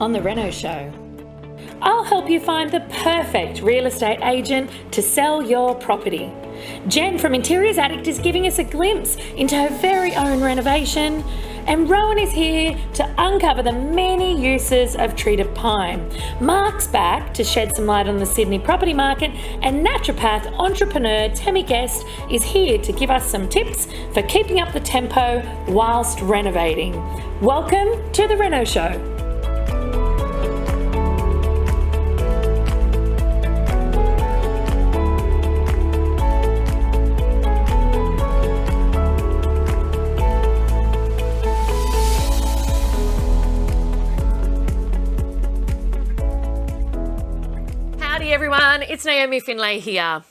on The Reno Show. I'll help you find the perfect real estate agent to sell your property. Jen from Interiors Addict is giving us a glimpse into her very own renovation, and Rowan is here to uncover the many uses of treated pine. Mark's back to shed some light on the Sydney property market, and naturopath entrepreneur Tammy Guests is here to give us some tips for keeping up the tempo whilst renovating. Welcome to The Reno Show. Everyone, it's Naomi Findlay here.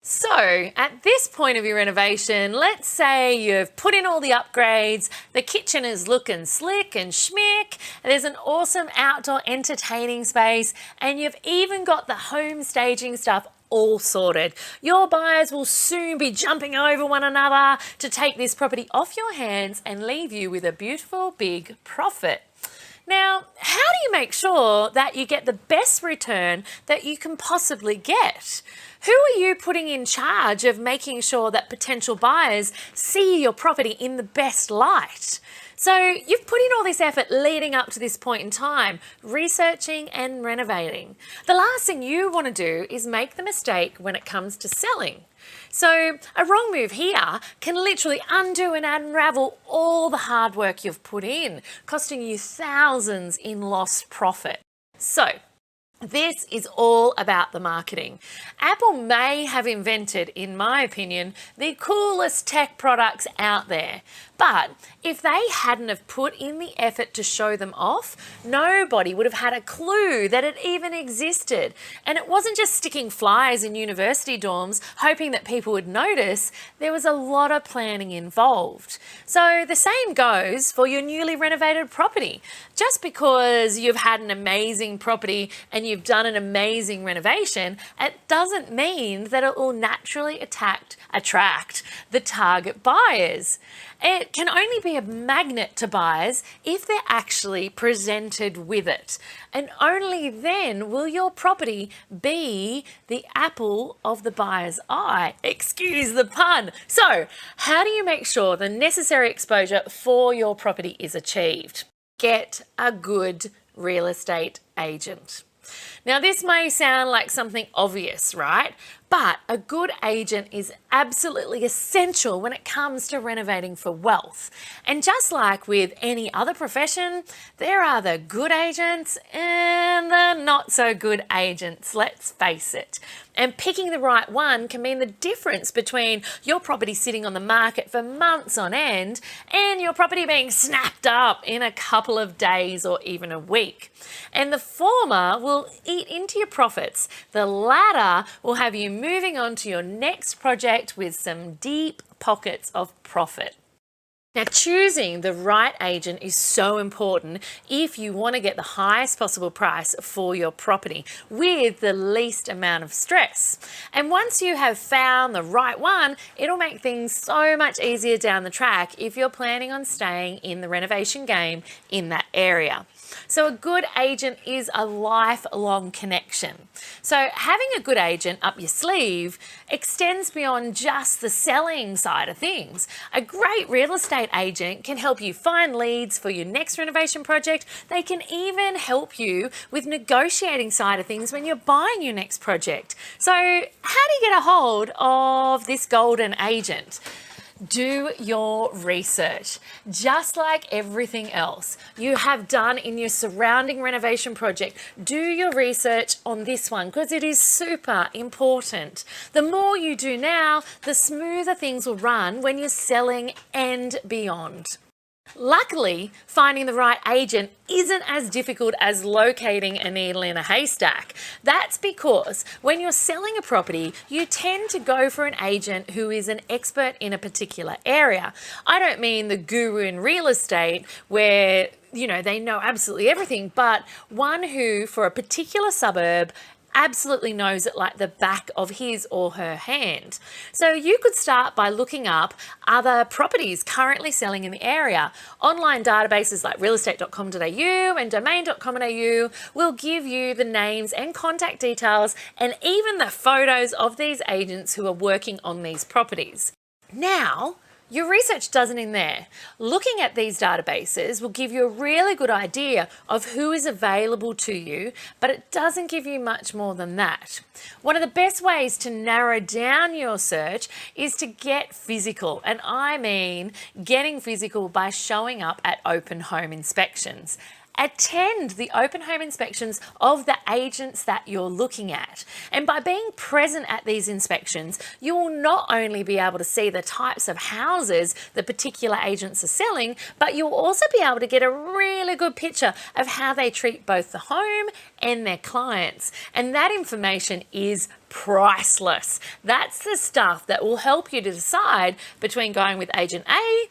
So at this point of your renovation, let's say you've put in all the upgrades, the kitchen is looking slick and schmick, there's an awesome outdoor entertaining space, and you've even got the home staging stuff all sorted. Your buyers will soon be jumping over one another to take this property off your hands and leave you with a beautiful big profit. Now, how do you make sure that you get the best return that you can possibly get? Who are you putting in charge of making sure that potential buyers see your property in the best light? So you've put in all this effort leading up to this point in time, researching and renovating. The last thing you want to do is make the mistake when it comes to selling. So a wrong move here can literally undo and unravel all the hard work you've put in, costing you thousands in lost profit. So this is all about the marketing. Apple may have invented, in my opinion, the coolest tech products out there. But if they hadn't have put in the effort to show them off, nobody would have had a clue that it even existed. And it wasn't just sticking flyers in university dorms, hoping that people would notice. There was a lot of planning involved. So the same goes for your newly renovated property. Just because you've had an amazing property and you've done an amazing renovation, it doesn't mean that it will naturally attract the target buyers. It can only be a magnet to buyers if they're actually presented with it. And only then will your property be the apple of the buyer's eye. Excuse the pun. So, how do you make sure the necessary exposure for your property is achieved? Get a good real estate agent. Now, this may sound like something obvious, right? But a good agent is absolutely essential when it comes to renovating for wealth. And just like with any other profession, there are the good agents and the not so good agents, let's face it. And picking the right one can mean the difference between your property sitting on the market for months on end and your property being snapped up in a couple of days or even a week. And the former will eat into your profits. The latter will have you moving on to your next project with some deep pockets of profit. Now, choosing the right agent is so important if you want to get the highest possible price for your property with the least amount of stress. And once you have found the right one, it'll make things so much easier down the track if you're planning on staying in the renovation game in that area. So a good agent is a lifelong connection. So having a good agent up your sleeve extends beyond just the selling side of things. A great real estate agent can help you find leads for your next renovation project. They can even help you with negotiating side of things when you're buying your next project. So how do you get a hold of this golden agent? Do your research. Just like everything else you have done in your surrounding renovation project, do your research on this one because it is super important. The more you do now, the smoother things will run when you're selling and beyond. Luckily, finding the right agent isn't as difficult as locating a needle in a haystack. That's because when you're selling a property, you tend to go for an agent who is an expert in a particular area. I don't mean the guru in real estate where, they know absolutely everything, but one who, for a particular suburb, absolutely knows it like the back of his or her hand. So you could start by looking up other properties currently selling in the area. Online databases like realestate.com.au and domain.com.au will give you the names and contact details and even the photos of these agents who are working on these properties. Now, your research doesn't end there. Looking at these databases will give you a really good idea of who is available to you, but it doesn't give you much more than that. One of the best ways to narrow down your search is to get physical, and I mean getting physical by showing up at open home inspections. Attend the open home inspections of the agents that you're looking at. And by being present at these inspections, you will not only be able to see the types of houses the particular agents are selling, but you'll also be able to get a really good picture of how they treat both the home and their clients. And that information is priceless. That's the stuff that will help you to decide between going with agent A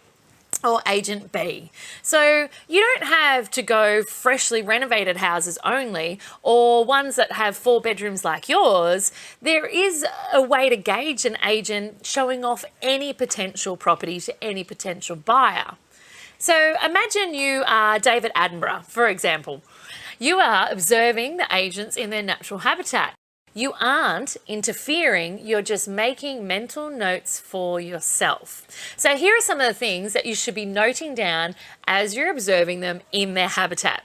or agent B. So you don't have to go freshly renovated houses only or ones that have 4 bedrooms like yours. There is a way to gauge an agent showing off any potential property to any potential buyer. So imagine you are David Attenborough, for example. You are observing the agents in their natural habitat. You aren't interfering, you're just making mental notes for yourself. So here are some of the things that you should be noting down as you're observing them in their habitat.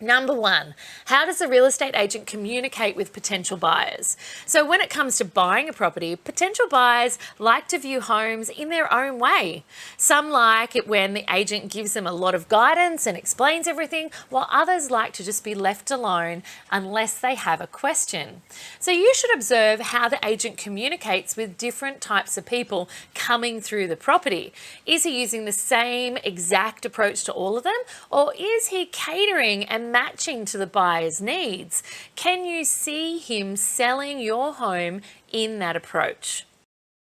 Number 1, how does a real estate agent communicate with potential buyers? So when it comes to buying a property, potential buyers like to view homes in their own way. Some like it when the agent gives them a lot of guidance and explains everything, while others like to just be left alone unless they have a question. So you should observe how the agent communicates with different types of people coming through the property. Is he using the same exact approach to all of them, or is he catering and matching to the buyer's needs? Can you see him selling your home in that approach?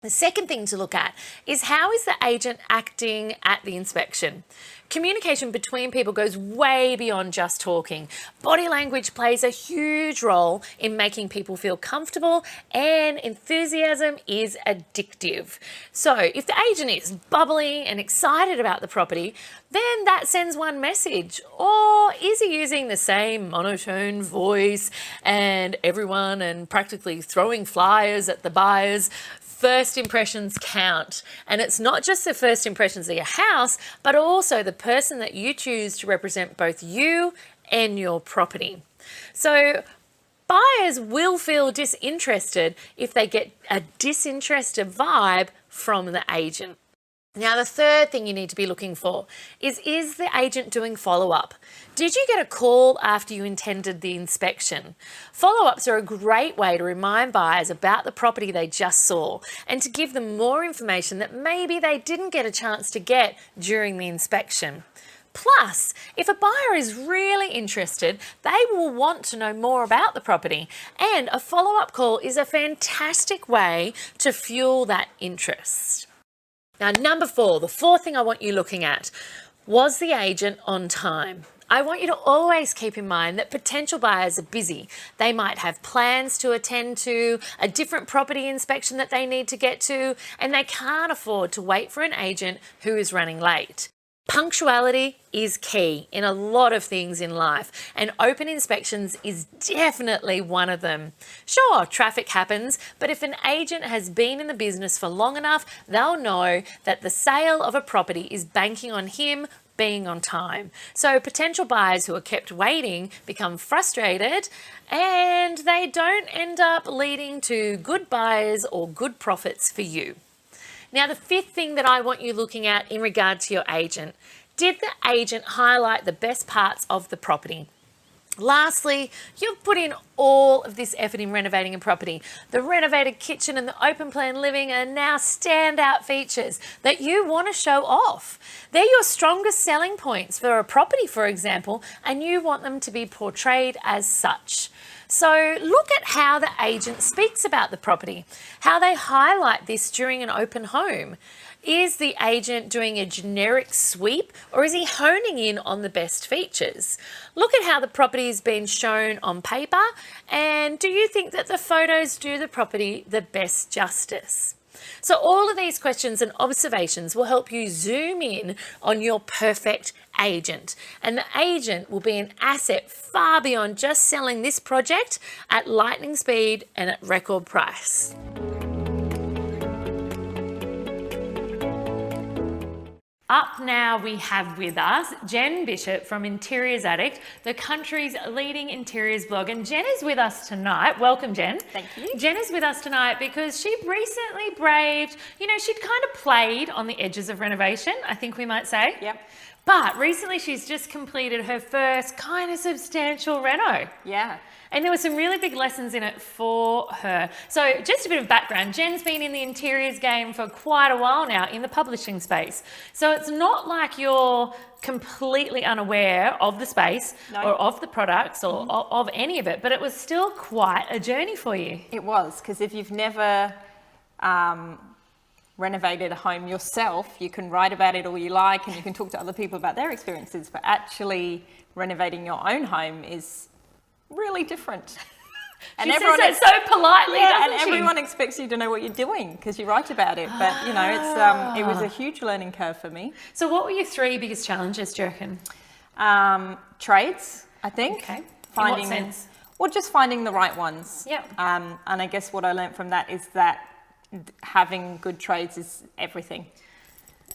The second thing to look at is how is the agent acting at the inspection? Communication between people goes way beyond just talking. Body language plays a huge role in making people feel comfortable, and enthusiasm is addictive. So if the agent is bubbly and excited about the property, then that sends one message. Or is he using the same monotone voice and everyone and practically throwing flyers at the buyers? First impressions count, and it's not just the first impressions of your house, but also the person that you choose to represent both you and your property. So buyers will feel disinterested if they get a disinterested vibe from the agent. Now, the third thing you need to be looking for is the agent doing follow-up? Did you get a call after you attended the inspection? Follow-ups are a great way to remind buyers about the property they just saw and to give them more information that maybe they didn't get a chance to get during the inspection. Plus, if a buyer is really interested, they will want to know more about the property, and a follow-up call is a fantastic way to fuel that interest. Now, number 4, the fourth thing I want you looking at, was the agent on time? I want you to always keep in mind that potential buyers are busy. They might have plans to attend to, a different property inspection that they need to get to, and they can't afford to wait for an agent who is running late. Punctuality is key in a lot of things in life, and open inspections is definitely one of them. Sure, traffic happens, but if an agent has been in the business for long enough, they'll know that the sale of a property is banking on him being on time. So potential buyers who are kept waiting become frustrated, and they don't end up leading to good buyers or good profits for you. Now, the fifth thing that I want you looking at in regard to your agent, did the agent highlight the best parts of the property? Lastly, you've put in all of this effort in renovating a property. The renovated kitchen and the open plan living are now standout features that you want to show off. They're your strongest selling points for a property, for example, and you want them to be portrayed as such. So look at how the agent speaks about the property, how they highlight this during an open home. Is the agent doing a generic sweep, or is he honing in on the best features? Look at how the property has been shown on paper, and do you think that the photos do the property the best justice? So all of these questions and observations will help you zoom in on your perfect agent. And the agent will be an asset far beyond just selling this project at lightning speed and at record price. Up now we have with us Jen Bishop from Interiors Addict, the country's leading interiors blog. And Jen is with us tonight. Welcome, Jen. Thank you. Jen is with us tonight because she recently braved, she'd kind of played on the edges of renovation, I think we might say. Yep. But recently she's just completed her first kind of substantial reno. Yeah. And there were some really big lessons in it for her. So just a bit of background. Jen's been in the interiors game for quite a while now in the publishing space. So it's not like you're completely unaware of the space or of the products or of any of it, but it was still quite a journey for you. It was, because if you've never renovated a home yourself, you can write about it all you like and you can talk to other people about their experiences, but actually renovating your own home is really different. And she everyone says that so politely, doesn't and she? Everyone expects you to know what you're doing because you write about it. But it's it was a huge learning curve for me. So what were your three biggest challenges, do you reckon? Trades, I think. Okay. Finding, in what sense? Well, just finding the right ones. Yep. And I guess what I learned from that is that having good trades is everything.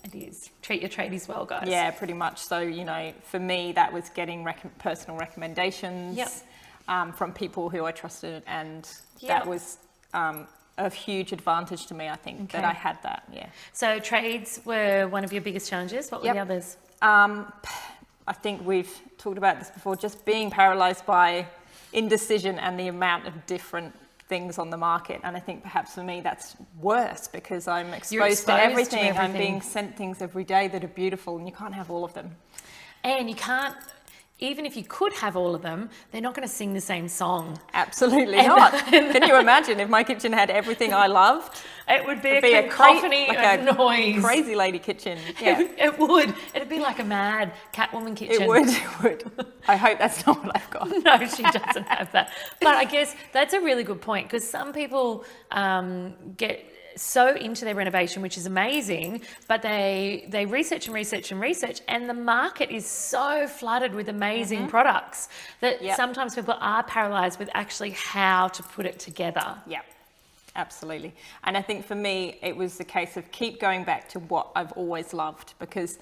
It is. Treat your tradies well, guys. Yeah, pretty much. So, for me, that was getting personal recommendations. Yep. From people who I trusted, and that was a huge advantage to me, I think, that I had that, yeah. So trades were one of your biggest challenges. What were the others? I think we've talked about this before, just being paralysed by indecision and the amount of different things on the market. And I think perhaps for me that's worse because I'm exposed to everything. I'm being sent things every day that are beautiful and you can't have all of them. And you can't, even if you could have all of them, they're not going to sing the same song. Absolutely not. Can you imagine if my kitchen had everything I loved? It would be a cacophony of noise. Crazy lady kitchen. Yeah. It would. It'd be like a mad Catwoman kitchen. It would. I hope that's not what I've got. No, she doesn't have that. But I guess that's a really good point because some people get so into their renovation, which is amazing, but they research and the market is so flooded with amazing products that sometimes people are paralysed with actually how to put it together. Yeah, absolutely. And I think for me, it was the case of keep going back to what I've always loved because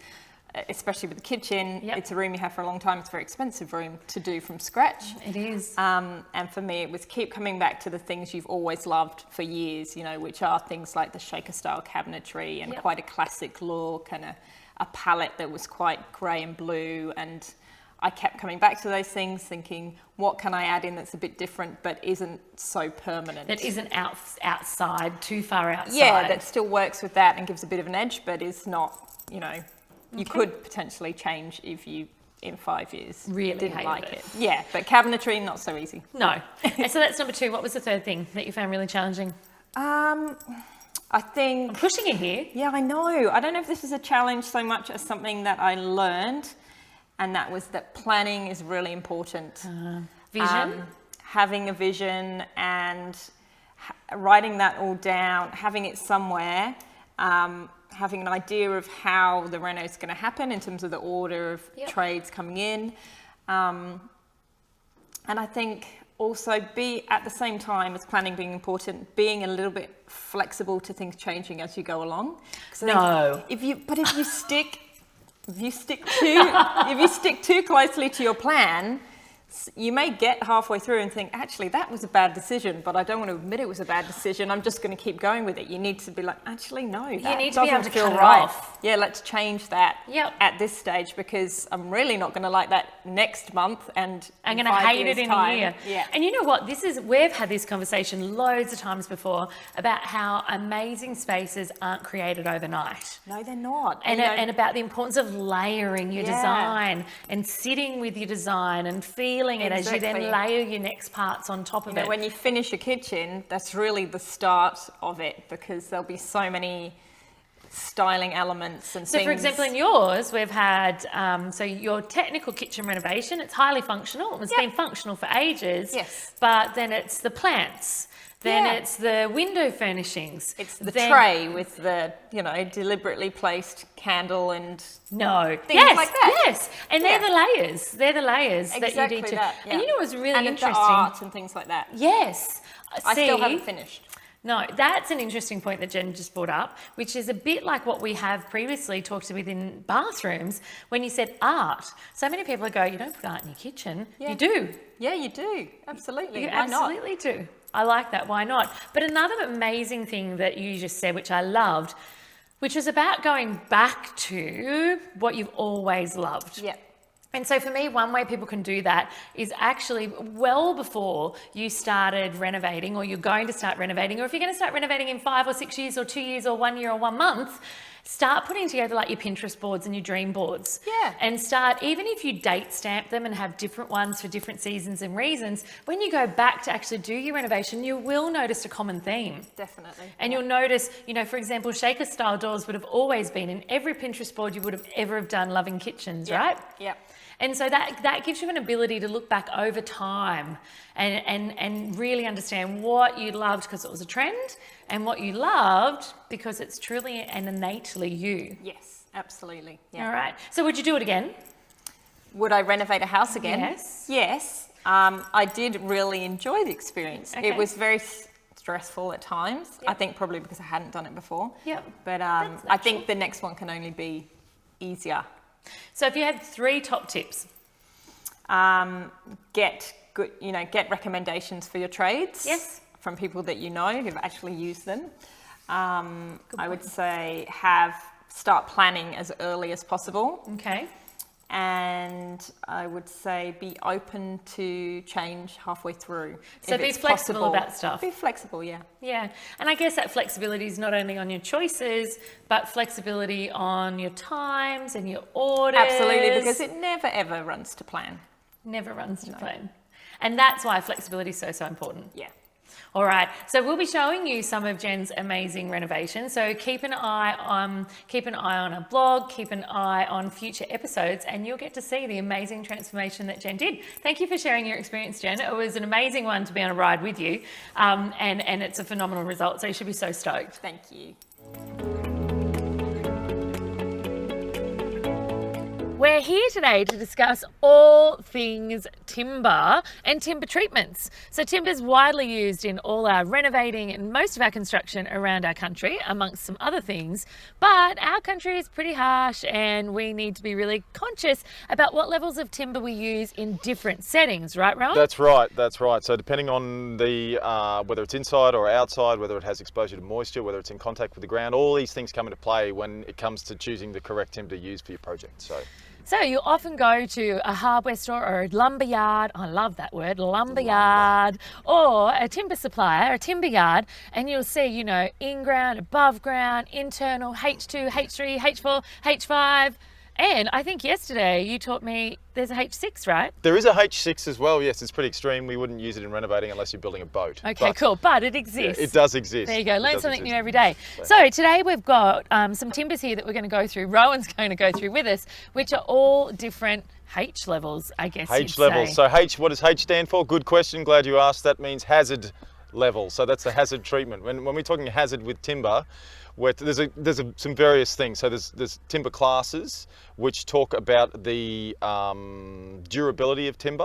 especially with the kitchen, it's a room you have for a long time. It's a very expensive room to do from scratch. It is. And for me, it was keep coming back to the things you've always loved for years, which are things like the shaker style cabinetry and quite a classic look and a palette that was quite grey and blue. And I kept coming back to those things thinking, what can I add in that's a bit different but isn't so permanent? That isn't outside, too far outside. Yeah, that still works with that and gives a bit of an edge but is not, you could potentially change if you, in 5 years, really didn't like it. it. Yeah, but cabinetry, not so easy. No. And so that's number 2. What was the third thing that you found really challenging? I think... I'm pushing it here. Yeah, I know. I don't know if this is a challenge so much as something that I learned, and that was that planning is really important. Vision? Having a vision and writing that all down, having it somewhere, having an idea of how the reno is going to happen in terms of the order of trades coming in. And I think also be at the same time as planning being important, being a little bit flexible to things changing as you go along. No. If you stick too closely to your plan, you may get halfway through and think, actually, that was a bad decision, but I don't want to admit it was a bad decision. I'm just going to keep going with it. You need to be like, actually, no, that need to be able doesn't to feel cut it right. off. Yeah, let's change that at this stage because I'm really not going to like that next month and I'm going to hate it in a year. Yeah. And you know what? We've had this conversation loads of times before about how amazing spaces aren't created overnight. No, they're not. And about the importance of layering your design and sitting with your design and feeling it as you then layer your next parts on top of it. When you finish a kitchen, that's really the start of it because there'll be so many styling elements and So things. for example, in yours, we've had, so your technical kitchen renovation, it's highly functional. It's been functional for ages. Yes. But then it's the plants. Then Yeah. it's the window furnishings. It's the then, tray with the, deliberately placed candle and No. things like that. Yes. And they're the layers. They're the layers that you exactly need to. that. And you know what's really and interesting? the art and things like that. Yes. I See, still haven't finished. No, that's an interesting point that Jen just brought up, which is a bit like what we have previously talked about in bathrooms when you said art. So many people go, you don't put art in your kitchen. Yeah. You do. Yeah, you do. Absolutely. You Why not? absolutely do. I like that. Why not? But another amazing thing that you just said, which I loved, which was about going back to what you've always loved. Yeah. And so for me, one way people can do that is actually well before you started renovating, or you're going to start renovating, or if you're going to start renovating in 5 or 6 years or 2 years or 1 year or 1 month, start putting together like your Pinterest boards and your dream boards. Yeah. And start, even if you date stamp them and have different ones for different seasons and reasons, when you go back to actually do your renovation, you will notice a common theme. Definitely. And you'll notice, for example, shaker style doors would have always been in every Pinterest board you would have ever have done loving kitchens, right? Yeah. And so that gives you an ability to look back over time and really understand what you loved because it was a trend and what you loved because it's truly and innately you. Yes, absolutely. Yeah. All right. So would you do it again? Would I renovate a house again? Yes. Yes. I did really enjoy the experience. Okay. It was very stressful at times. I think probably because I hadn't done it before. Yep. But That's I think the next one can only be easier. So if you had 3 top tips. Get good, get recommendations for your trades. Yes. From people that you know who've actually used them. I would say start planning as early as possible. Okay. And I would say be open to change halfway through. So if be it's flexible possible. about stuff. Be flexible, yeah. Yeah. And I guess that flexibility is not only on your choices, but flexibility on your times and your orders. Absolutely, because it never ever runs to plan. Never runs to plan. And that's why flexibility is so, so important. Yeah. All right, so we'll be showing you some of Jen's amazing renovations. So keep an eye on our blog, keep an eye on future episodes, and you'll get to see the amazing transformation that Jen did. Thank you for sharing your experience, Jen. It was an amazing one to be on a ride with you, and it's a phenomenal result. So you should be so stoked. Thank you. We're here today to discuss all things timber and timber treatments. So timber is widely used in all our renovating and most of our construction around our country, amongst some other things. But our country is pretty harsh and we need to be really conscious about what levels of timber we use in different settings, right, Rowan? That's right. So depending on the whether it's inside or outside, whether it has exposure to moisture, whether it's in contact with the ground, all these things come into play when it comes to choosing the correct timber to use for your project. So you often go to a hardware store or a lumber yard, I love that word, lumber yard, or a timber supplier, a timber yard, and you'll see, in-ground, above ground, internal, H2, H3, H4, H5, and I think yesterday you taught me there's a H6, right? There is a H6 as well, yes. It's pretty extreme. We wouldn't use it in renovating unless you're building a boat. Okay, cool, but it exists. It does exist. There you go, learn something exist. new every day. So today we've got some timbers here that we're going to go through, Rowan's going to go through with us, which are all different H levels, I guess H you'd levels. say. So H, what does H stand for? Good question, glad you asked. That means hazard level. So that's the hazard treatment. When we're talking hazard with timber, there's some various things. So there's timber classes which talk about the durability of timber.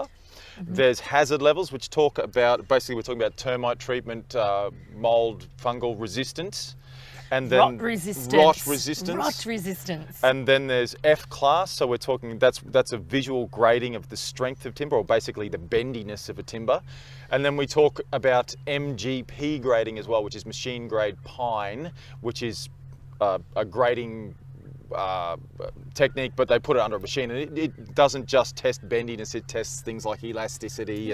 Mm-hmm. There's hazard levels which talk about, basically we're talking about termite treatment, mold, fungal resistance. And then rot resistance. Rot resistance. And then there's F class, so we're talking, that's a visual grading of the strength of timber, or basically the bendiness of a timber. And then we talk about MGP grading as well, which is machine grade pine, which is a grading technique, but they put it under a machine, and it doesn't just test bendiness, it tests things like elasticity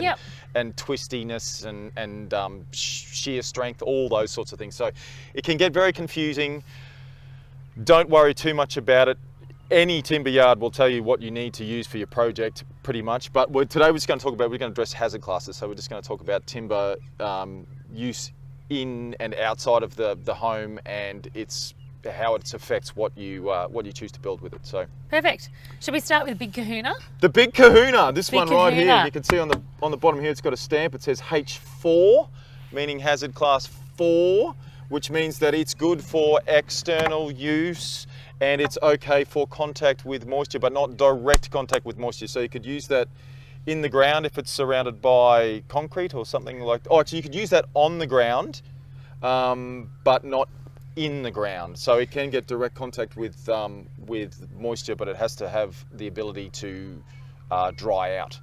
and twistiness and shear strength, all those sorts of things. So it can get very confusing. Don't worry too much about it. Any timber yard will tell you what you need to use for your project pretty much, but today we're going to address hazard classes. So we're just going to talk about timber use in and outside of the home and its how it affects what you choose to build with it. So Perfect. Should we start with Big Kahuna? the Big Kahuna, this Big one right here, Kahuna. you can see on the bottom here, it's got a stamp. It says H4, meaning hazard class 4, which means that it's good for external use and it's okay for contact with moisture, but not direct contact with moisture. So you could use that in the ground if it's surrounded by concrete or something like. Oh, actually, you could use that on the ground, but not in the ground. So it can get direct contact with moisture, but it has to have the ability to dry out.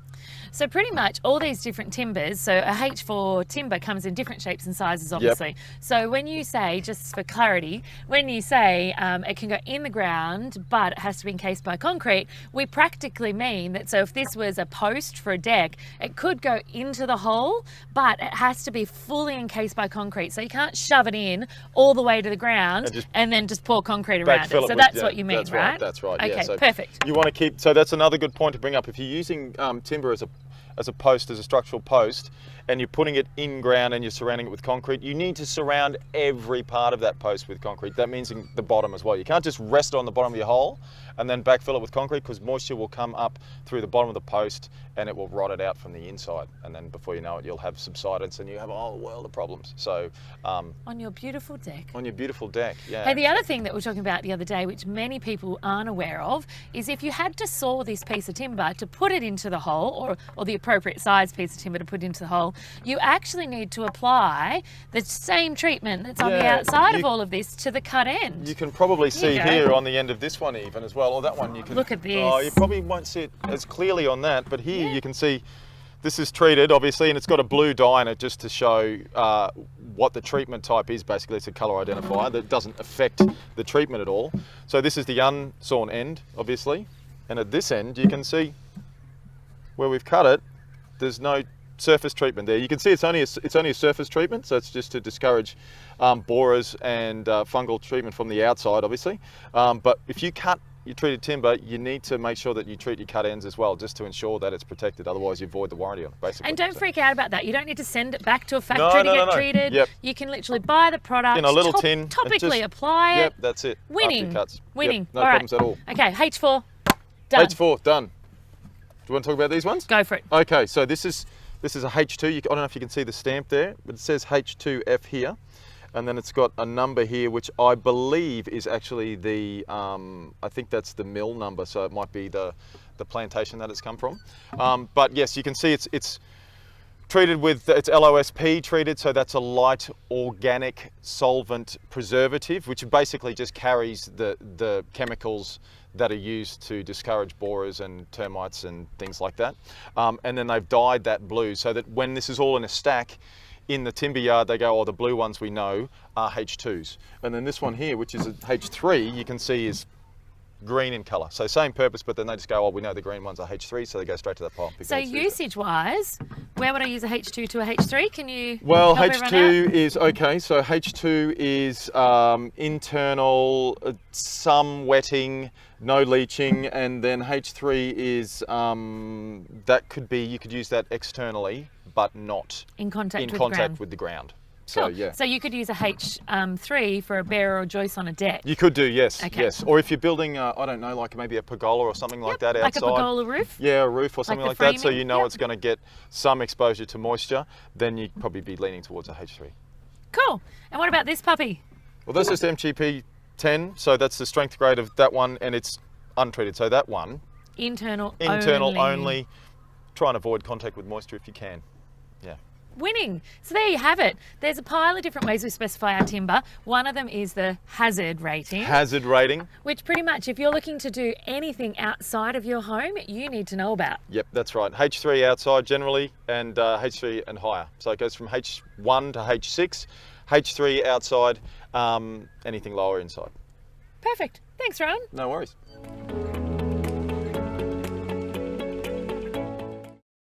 So pretty much all these different timbers, so a H4 timber comes in different shapes and sizes, obviously. So when you say, just for clarity, when you say it can go in the ground, but it has to be encased by concrete, we practically mean that, so if this was a post for a deck, it could go into the hole, but it has to be fully encased by concrete. So you can't shove it in all the way to the ground and then just pour concrete around it. Backfill So with- that's yeah, what you mean, that's right? That's right. Okay, Yeah. So perfect. You want to keep. So that's another good point to bring up. If you're using timber as a post, as a structural post, and you're putting it in ground and you're surrounding it with concrete, you need to surround every part of that post with concrete. That means in the bottom as well. You can't just rest on the bottom of your hole and then backfill it with concrete, because moisture will come up through the bottom of the post and it will rot it out from the inside. And then before you know it, you'll have subsidence and you have a whole world of problems. So On your beautiful deck. on your beautiful deck, yeah. Hey, the other thing that we were talking about the other day, which many people aren't aware of, is if you had to saw this piece of timber to put it into the hole, or the appropriate size piece of timber to put into the hole, you actually need to apply the same treatment that's on the Yeah, outside of all of this to the cut end. You can probably see you go. here on the end of this one even as well, or that one you can. Look at Oh, this. you probably won't see it as clearly on that, but here you can see this is treated, obviously, and it's got a blue dye in it just to show what the treatment type is. Basically, it's a colour identifier that doesn't affect the treatment at all. So this is the unsawn end, obviously, and at this end you can see where we've cut it, there's no surface treatment there. You can see it's only a surface treatment, so it's just to discourage borers and fungal treatment from the outside, obviously. But if you cut your treated timber, you need to make sure that you treat your cut ends as well, just to ensure that it's protected. Otherwise, you void the warranty on it, basically. And don't So- freak out about that. You don't need to send it back to a factory to get treated. Yep. You can literally buy the product, In a little tin and topically just- apply Yep, it. that's it. after Winning. your cuts. Yep, Winning. no All right. problems at all. Okay, H4, done. H4 done. Do you want to talk about these ones? Go for it. Okay, so this is a H2. I don't know if you can see the stamp there, but it says H2F here, and then it's got a number here, which I believe is actually the I think that's the mill number, so it might be the plantation that it's come from. But yes, you can see it's treated with, it's LOSP treated, so that's a light organic solvent preservative, which basically just carries the chemicals that are used to discourage borers and termites and things like that. And then they've dyed that blue so that when this is all in a stack in the timber yard, they go, oh, the blue ones we know are H2s. And then this one here, which is a H3, you can see is green in colour. So same purpose, but then they just go, oh, we know the green ones are H3, so they go straight to that pile. and pick So H3s up. usage-wise, where would I use a H2 to a H3? Can you Well, help everyone H2 out? is, okay, so H2 is internal, some wetting, no leaching, and then H3 is, that could be, you could use that externally, but not In contact, in with, contact ground. with the ground. So, Cool. yeah. So you could use a H3 for a bearer or joist on a deck. You could do, yes, Okay. yes. Or if you're building, I don't know, like maybe a pergola or something like that like outside. a pergola roof. Yeah, a roof or something the like that, so framing, you know yep. it's going to get some exposure to moisture, then you'd probably be leaning towards a H3. Cool. And what about this puppy? Well, this is MGP 10, so that's the strength grade of that one, and it's untreated. So that one, Internal only. Try and avoid contact with moisture if you can. Yeah. Winning. So there you have it. There's a pile of different ways we specify our timber. One of them is the hazard rating, Hazard rating. which pretty much if you're looking to do anything outside of your home, you need to know about. Yep, that's right. H3 outside generally, and H3 and higher. So it goes from H1 to H6. H3 outside, anything lower inside. Perfect. Thanks, Ron. No worries.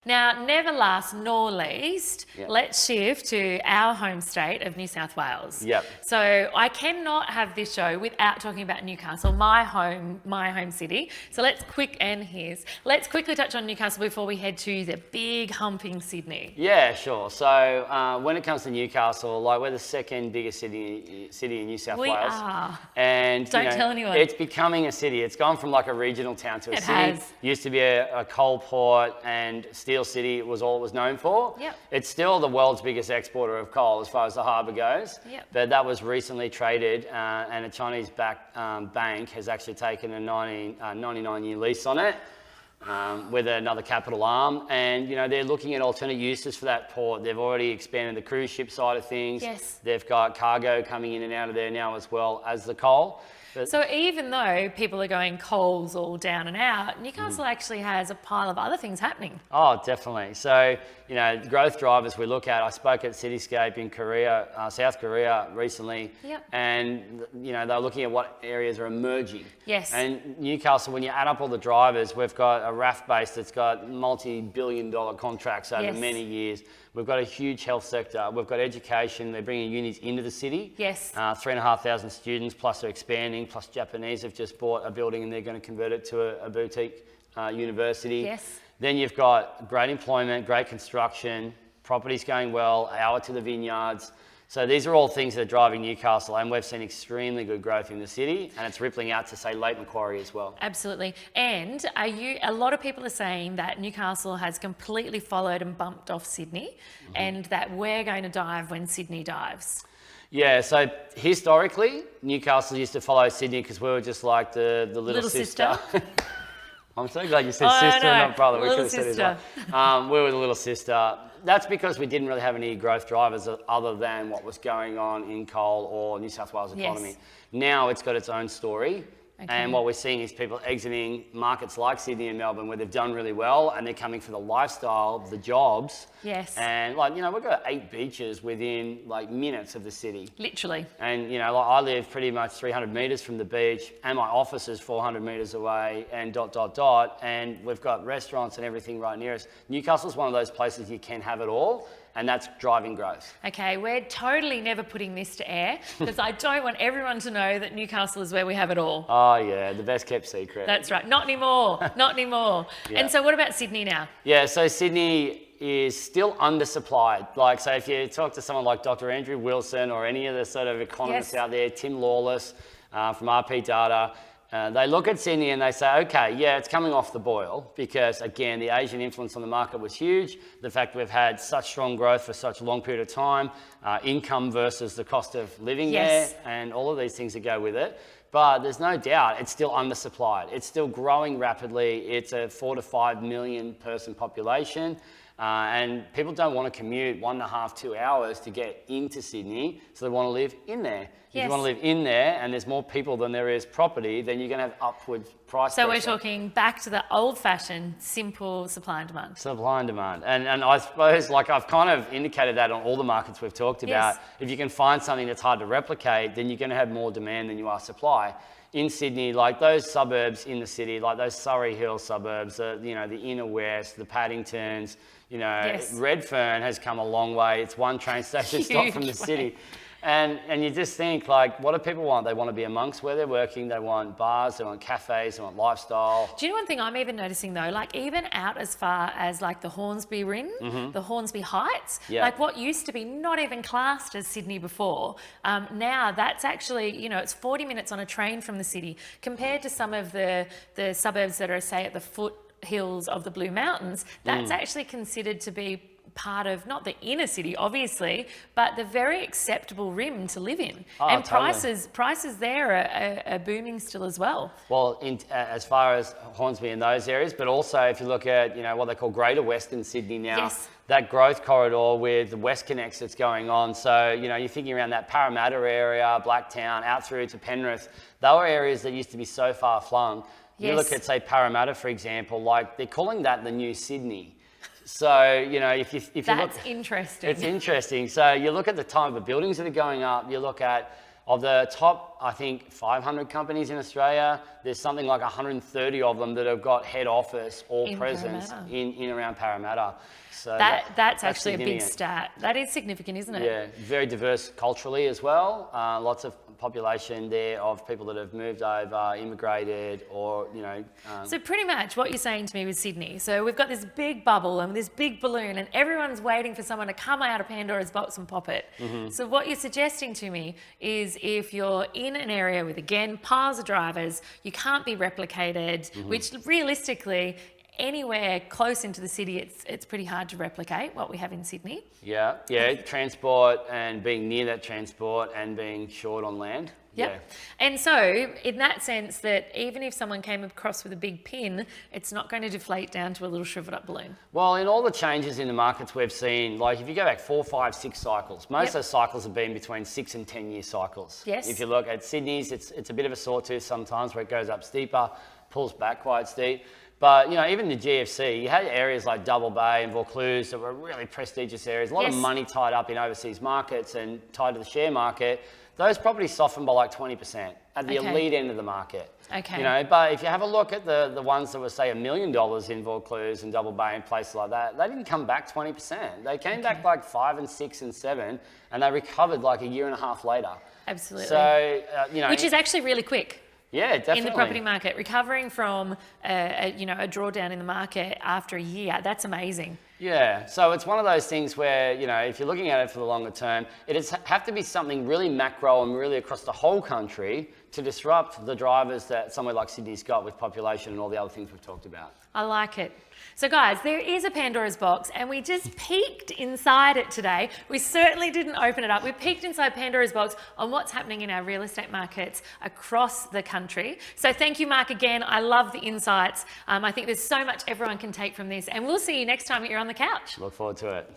Now, never last nor least, Yep. let's shift to our home state of New South Wales. Yep. So I cannot have this show without talking about Newcastle, my home city. So let's quickly touch on Newcastle before we head to the big humping Sydney. Yeah, sure. So when it comes to Newcastle, like we're the second biggest city in New South We Wales. are. And Don't tell anyone. It's becoming a city. It's gone from like a regional town to a It city. has. Used to be a coal port and Steel City was all it was known for. Yep. It's still the world's biggest exporter of coal as far as the harbour goes. Yep. But that was recently traded and a Chinese-backed bank has actually taken a 99-year lease on it. With another capital arm, and they're looking at alternate uses for that port. They've already expanded the cruise ship side of things. Yes. They've got cargo coming in and out of there now as well as the coal. But So even though people are going coals all down and out, Newcastle actually has a pile of other things happening. oh, definitely. So growth drivers we look at. I spoke at Cityscape in Korea, South Korea recently, Yep. and they're looking at what areas are emerging. Yes. And Newcastle, when you add up all the drivers, we've got a RAF base that's got multi-billion-dollar contracts over Yes. many years. We've got a huge health sector. We've got education. They're bringing unis into the city. Yes. 3,500 students, plus they're expanding, plus Japanese have just bought a building and they're going to convert it to a boutique university. Yes. Then you've got great employment, great construction, properties going well, hour to the vineyards. So these are all things that are driving Newcastle, and we've seen extremely good growth in the city, and it's rippling out to, say, Lake Macquarie as well. Absolutely. And a lot of people are saying that Newcastle has completely followed and bumped off Sydney, and that we're going to dive when Sydney dives. Yeah, so historically, Newcastle used to follow Sydney because we were just like the little sister. I'm so glad you said Oh, sister no. and not brother. We Little could have said it sister. like, we were the little sister. That's because we didn't really have any growth drivers other than what was going on in coal or New South Wales economy. Yes. Now it's got its own story. Okay. And what we're seeing is people exiting markets like Sydney and Melbourne where they've done really well and they're coming for the lifestyle, the jobs. Yes. And we've got 8 beaches within minutes of the city. Literally. And I live pretty much 300 metres from the beach, and my office is 400 metres away, and ... And we've got restaurants and everything right near us. Newcastle's one of those places you can have it all, and that's driving growth. Okay, we're totally never putting this to air because I don't want everyone to know that Newcastle is where we have it all. Oh yeah, the best kept secret. That's right. Not anymore. Not anymore. Yeah. And so what about Sydney now? Yeah, so Sydney is still undersupplied. So if you talk to someone like Dr. Andrew Wilson or any of the sort of economists Yes. out there, Tim Lawless from RP Data, they look at Sydney and they say, okay, yeah, it's coming off the boil because, again, the Asian influence on the market was huge. The fact that we've had such strong growth for such a long period of time, income versus the cost of living Yes. there, and all of these things that go with it. But there's no doubt it's still undersupplied. It's still growing rapidly. It's a 4 to 5 million person population. And people don't want to commute 1.5, 2 hours to get into Sydney, so they want to live in there. If Yes. you want to live in there and there's more people than there is property, then you're going to have upward price So pressure. we're talking back to the old-fashioned, simple supply and demand. Supply and demand. And I suppose, I've kind of indicated that on all the markets we've talked about. Yes. If you can find something that's hard to replicate, then you're going to have more demand than you are supply. In Sydney, those suburbs in the city, those Surrey Hill suburbs, the Inner West, the Paddingtons, Yes. Redfern has come a long way. It's one train station stop from the Huge city. And you just think, what do people want? They want to be amongst where they're working. They want bars, they want cafes, they want lifestyle. Do you know one thing I'm even noticing though? Even out as far as the Hornsby Rim, the Hornsby Heights, Yeah. what used to be not even classed as Sydney before, now that's actually, it's 40 minutes on a train from the city compared to some of the suburbs that are, say, at the foothills of the Blue Mountains. That's actually considered to be part of not the inner city, obviously, but the very acceptable rim to live in. Oh, and totally. prices there are booming still as well. Well, as far as Hornsby and those areas, but also if you look at what they call Greater Western Sydney now, Yes. that growth corridor with the WestConnex that's going on. So you're thinking around that Parramatta area, Blacktown, out through to Penrith. They were areas that used to be so far flung. You Yes. look at, say, Parramatta, for example, they're calling that the new Sydney. So, if you look... That's interesting. It's interesting. So you look at the type of buildings that are going up, you look at Of the top, I think, 500 companies in Australia, there's something like 130 of them that have got head office or In presence Parramatta. in around Parramatta. So That's actually a big significant. stat. That is significant, isn't it? Yeah, very diverse culturally as well. Lots of population there of people that have moved over, immigrated, or So pretty much what you're saying to me with Sydney. So we've got this big bubble and this big balloon, and everyone's waiting for someone to come out of Pandora's box and pop it. So what you're suggesting to me is if you're in an area with, again, piles of drivers, you can't be replicated, which realistically, anywhere close into the city, it's pretty hard to replicate what we have in Sydney. Yeah, transport and being near that transport and being short on land. Yep. Yeah. And so, in that sense, that even if someone came across with a big pin, it's not going to deflate down to a little shriveled up balloon. Well, in all the changes in the markets we've seen, like if you go back 4, 5, 6 cycles, most Yep. of those cycles have been between 6 and 10 year cycles. Yes. If you look at Sydney's, it's a bit of a sawtooth sometimes where it goes up steeper, pulls back quite steep. But, even the GFC, you had areas like Double Bay and Vaucluse that were really prestigious areas, a lot of Yes. money tied up in overseas markets and tied to the share market. Those properties softened by like 20% at the Okay. elite end of the market. Okay. But if you have a look at the ones that were, say, $1 million in Vaucluse and Double Bay and places like that, they didn't come back 20%. They came back like 5 and 6 and 7, and they recovered like a year and a half later. Absolutely. So, Which is actually really quick. yeah, definitely. In the property market, recovering from a drawdown in the market after a year, that's amazing. Yeah, so it's one of those things where, if you're looking at it for the longer term, have to be something really macro and really across the whole country to disrupt the drivers that somewhere like Sydney's got with population and all the other things we've talked about. I like it. So guys, there is a Pandora's box and we just peeked inside it today. We certainly didn't open it up. We peeked inside Pandora's box on what's happening in our real estate markets across the country. So thank you, Mark, again. I love the insights. I think there's so much everyone can take from this, and we'll see you next time that you're on the couch. Look forward to it.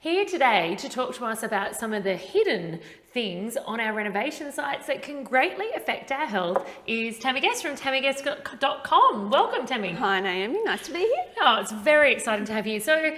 Here today to talk to us about some of the hidden things on our renovation sites that can greatly affect our health is Tammy Guests from TammyGuests.com. Welcome, Tammy. Hi, Naomi. Nice to be here. Oh, it's very exciting to have you. So Tammy and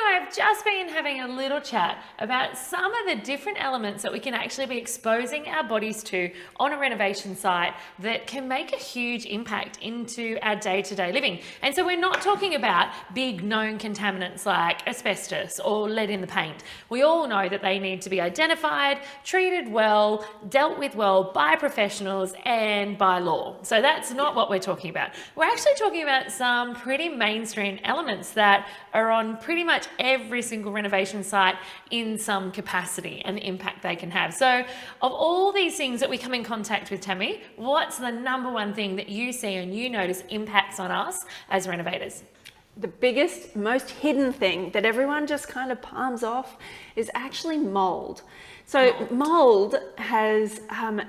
I have just been having a little chat about some of the different elements that we can actually be exposing our bodies to on a renovation site that can make a huge impact into our day-to-day living. And so we're not talking about big known contaminants like asbestos or lead in the paint. We all know that they need to be identified, treated well, dealt with well by professionals and by law. So that's not what we're talking about. We're actually talking about some pretty mainstream elements that are on pretty much every single renovation site in some capacity and the impact they can have. So of all these things that we come in contact with, Tammy, what's the number one thing that you see and you notice impacts on us as renovators? The biggest, most hidden thing that everyone just kind of palms off is actually mold. So mold has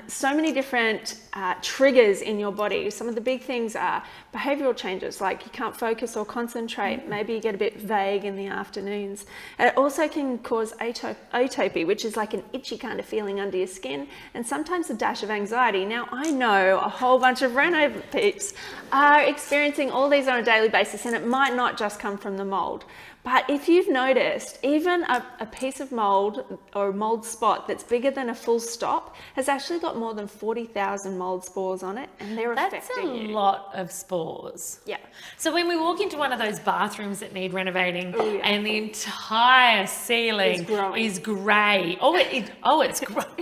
so many different triggers in your body. Some of the big things are behavioral changes, like you can't focus or concentrate. Maybe you get a bit vague in the afternoons. It also can cause atopy, which is like an itchy kind of feeling under your skin, and sometimes a dash of anxiety. Now, I know a whole bunch of reno peeps are experiencing all these on a daily basis, and it might not just come from the mold. But if you've noticed, even a piece of mold or a mold spot that's bigger than a full stop has actually got more than 40,000 mold spores on it, and they're affecting you. That's a lot of spores. Yeah. So when we walk into one of those bathrooms that need renovating and the entire ceiling is grey. It's grey.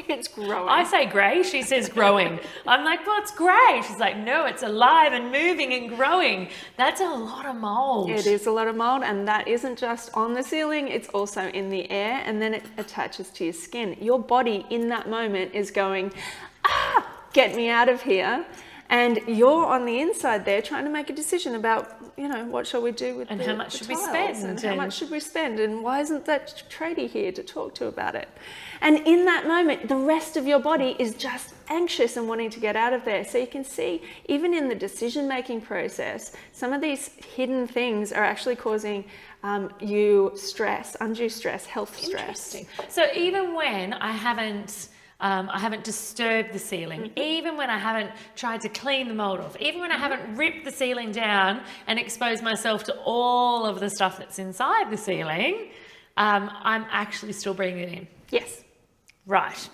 It's growing. I say grey, she says growing. I'm like, well, it's grey. She's like, no, it's alive and moving and growing. That's a lot of mold. It is a lot of mold, and that isn't just on the ceiling, it's also in the air, and then it attaches to your skin. Your body in that moment is going, get me out of here. And you're on the inside there trying to make a decision about, what shall we do with how much should we tiles, spend, and how and- much should we spend, and why isn't that tradie here to talk to about it? And in that moment, the rest of your body is just anxious and wanting to get out of there. So you can see, even in the decision-making process, some of these hidden things are actually causing you stress, undue stress, health stress. Interesting. So even when I haven't disturbed the ceiling, even when I haven't tried to clean the mold off, even when I haven't ripped the ceiling down and exposed myself to all of the stuff that's inside the ceiling, I'm actually still breathing it in. Yes. Right.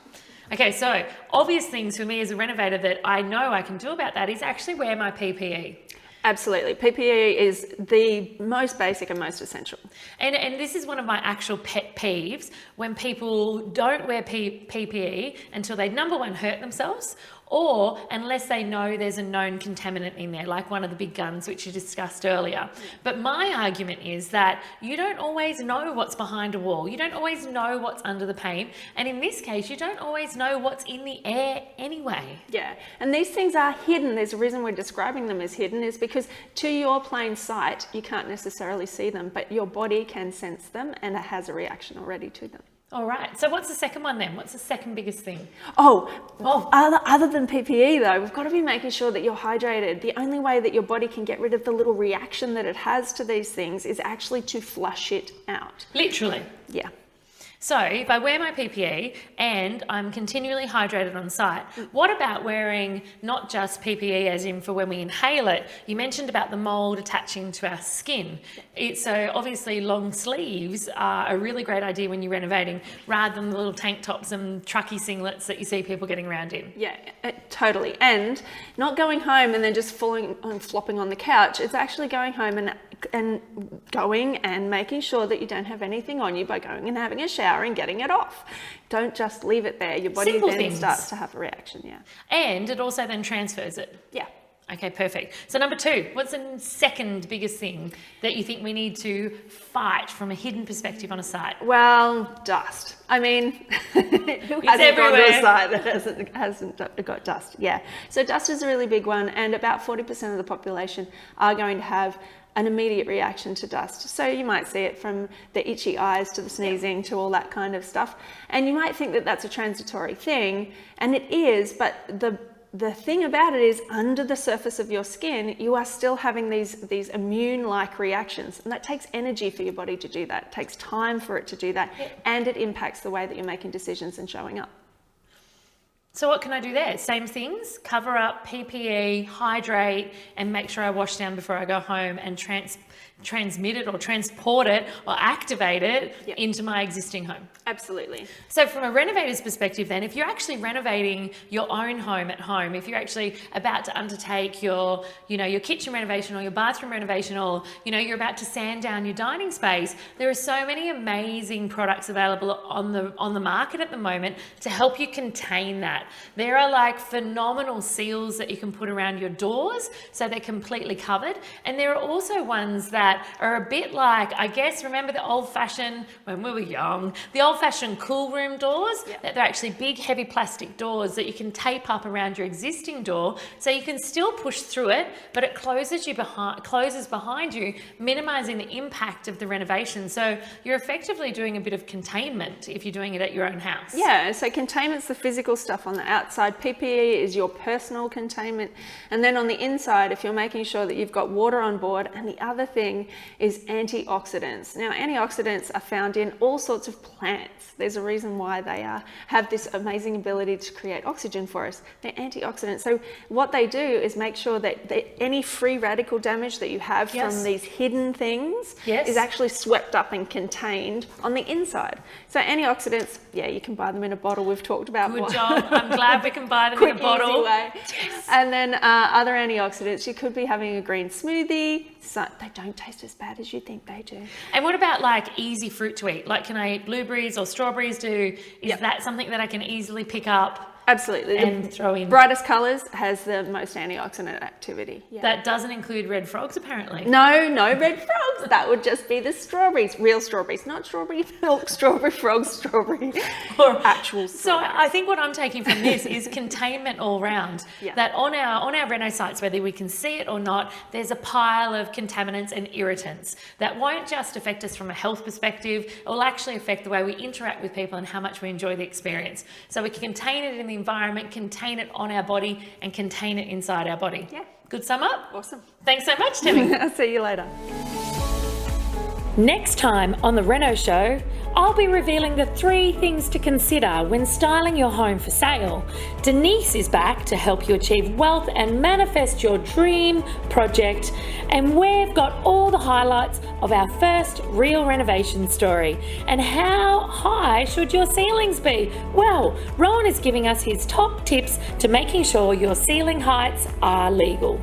Okay, so obvious things for me as a renovator that I know I can do about that is actually wear my PPE. Absolutely. PPE is the most basic and most essential. And this is one of my actual pet peeves, when people don't wear PPE until they, number one, hurt themselves, or unless they know there's a known contaminant in there, like one of the big guns, which you discussed earlier. But my argument is that you don't always know what's behind a wall. You don't always know what's under the paint. And in this case, you don't always know what's in the air anyway. Yeah, and these things are hidden. There's a reason we're describing them as hidden, is because to your plain sight, you can't necessarily see them, but your body can sense them and it has a reaction already to them. All right, so what's the second one then? What's the second biggest thing? Other than PPE though, we've got to be making sure that you're hydrated. The only way that your body can get rid of the little reaction that it has to these things is actually to flush it out. Literally. Yeah. So if I wear my PPE and I'm continually hydrated on site, what about wearing not just PPE as in for when we inhale it? You mentioned about the mold attaching to our skin. So obviously long sleeves are a really great idea when you're renovating, rather than the little tank tops and trucky singlets that you see people getting around in. Yeah, totally. And not going home and then just flopping on the couch. It's actually going home and going and making sure that you don't have anything on you by going and having a shower and getting it off. Don't just leave it there. Your body Simple then things. starts to have a reaction. Yeah. And it also then transfers it. Yeah. Okay, perfect. So number two, what's the second biggest thing that you think we need to fight from a hidden perspective on a site? Well, dust. I mean, who hasn't gone to everywhere. a site that hasn't got dust? Yeah. So dust is a really big one, and about 40% of the population are going to have an immediate reaction to dust. So you might see it from the itchy eyes to the sneezing to all that kind of stuff. And you might think that that's a transitory thing, and it is, but the thing about it is, under the surface of your skin, you are still having these immune-like reactions, and that takes energy for your body to do that. It takes time for it to do that, and it impacts the way that you're making decisions and showing up. So what can I do there? Same things, cover up, PPE, hydrate, and make sure I wash down before I go home and transmit it or transport it or activate it into my existing home. Absolutely. So from a renovator's perspective then, if you're actually renovating your own home at home, if you're actually about to undertake your kitchen renovation or your bathroom renovation, or, you're about to sand down your dining space, there are so many amazing products available on the market at the moment to help you contain that. There are like phenomenal seals that you can put around your doors so they're completely covered. And there are also ones that are a bit like, I guess, remember the old-fashioned, when we were young, the old-fashioned cool room doors, that they're actually big, heavy plastic doors that you can tape up around your existing door so you can still push through it, but it closes behind you, minimizing the impact of the renovation. So you're effectively doing a bit of containment if you're doing it at your own house. Yeah, so containment's the physical stuff on the outside. PPE is your personal containment. And then on the inside, if you're making sure that you've got water on board, and the other thing is antioxidants. Now, antioxidants are found in all sorts of plants. There's a reason why they have this amazing ability to create oxygen for us. They're antioxidants. So what they do is make sure that any free radical damage that you have from these hidden things is actually swept up and contained on the inside. So antioxidants, you can buy them in a bottle. We've talked about Good job. I'm glad we can buy them in a bottle. Easy way. Yes. And then other antioxidants, you could be having a green smoothie. So they don't taste as bad as you think they do. And what about like easy fruit to eat? Like, can I eat blueberries or strawberries? Is that something that I can easily pick up? Absolutely. And throw in. Brightest colours has the most antioxidant activity. Yeah. That doesn't include red frogs, apparently. No red frogs. That would just be the strawberries, real strawberries, not strawberry milk, strawberry frog, strawberry, or actual strawberries. So I think what I'm taking from this is containment all round. That on our reno sites, whether we can see it or not, there's a pile of contaminants and irritants that won't just affect us from a health perspective. It will actually affect the way we interact with people and how much we enjoy the experience. So we can contain it in the environment, contain it on our body, and contain it inside our body. Yeah. Good sum up? Awesome. Thanks so much, Tammy. I'll see you later. Next time on The Reno Show, I'll be revealing the 3 things to consider when styling your home for sale. Denise is back to help you achieve wealth and manifest your dream project. And we've got all the highlights of our first real renovation story. And how high should your ceilings be? Well, Rowan is giving us his top tips to making sure your ceiling heights are legal.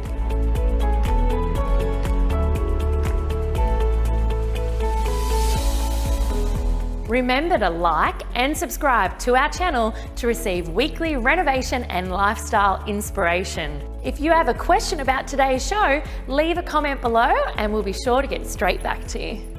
Remember to like and subscribe to our channel to receive weekly renovation and lifestyle inspiration. If you have a question about today's show, leave a comment below and we'll be sure to get straight back to you.